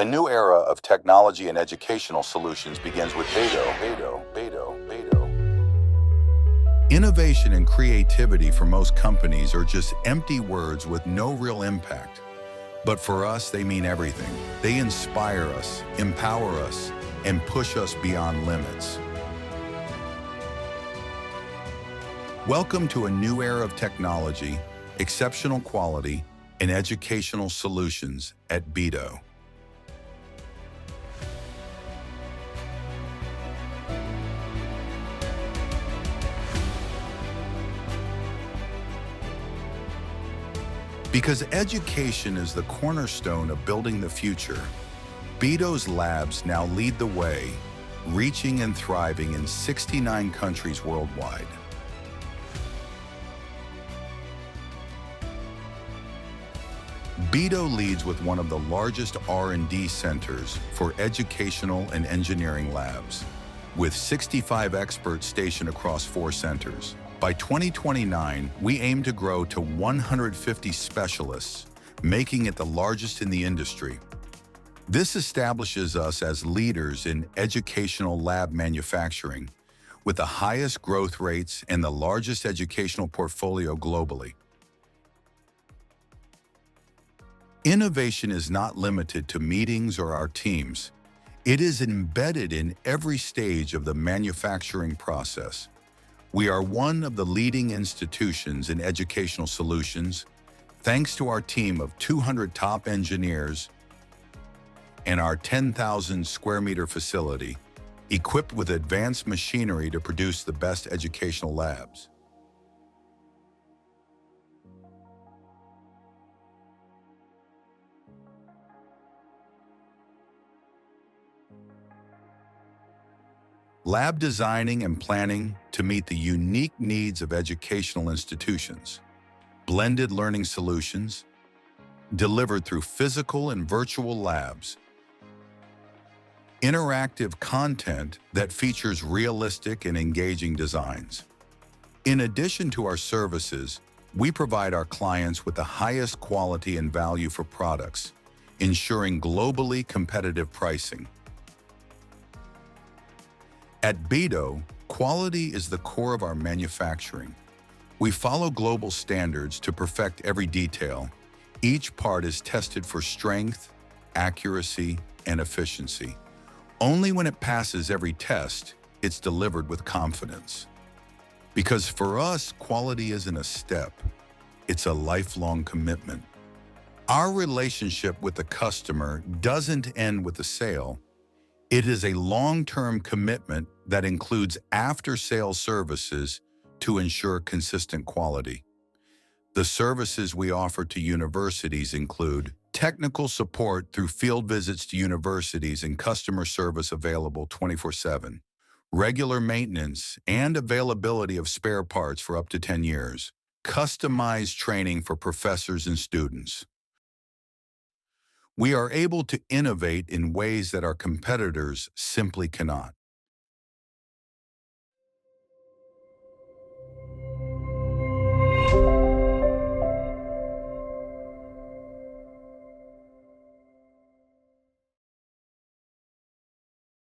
A new era of technology and educational solutions begins with BEDO. Innovation and creativity for most companies are just empty words with no real impact. But for us, they mean everything. They inspire us, empower us, and push us beyond limits. Welcome to a new era of technology, exceptional quality, and educational solutions at BEDO. Because education is the cornerstone of building the future, BEDO's labs now lead the way, reaching and thriving in 69 countries worldwide. BEDO leads with one of the largest R&D centers for educational and engineering labs, with 65 experts stationed across 4 centers. By 2029, we aim to grow to 150 specialists, making it the largest in the industry. This establishes us as leaders in educational lab manufacturing, with the highest growth rates and the largest educational portfolio globally. Innovation is not limited to meetings or our teams. It is embedded in every stage of the manufacturing process. We are one of the leading institutions in educational solutions, thanks to our team of 200 top engineers and our 10,000 square meter facility, equipped with advanced machinery to produce the best educational labs. Lab designing and planning to meet the unique needs of educational institutions. Blended learning solutions delivered through physical and virtual labs. Interactive content that features realistic and engaging designs. In addition to our services, we provide our clients with the highest quality and value for products, ensuring globally competitive pricing. At BEDO, quality is the core of our manufacturing. We follow global standards to perfect every detail. Each part is tested for strength, accuracy, and efficiency. Only when it passes every test, it's delivered with confidence. Because for us, quality isn't a step, it's a lifelong commitment. Our relationship with the customer doesn't end with the sale. It is a long-term commitment that includes after-sales services to ensure consistent quality. The services we offer to universities include technical support through field visits to universities and customer service available 24/7, regular maintenance and availability of spare parts for up to 10 years, customized training for professors and students. We are able to innovate in ways that our competitors simply cannot.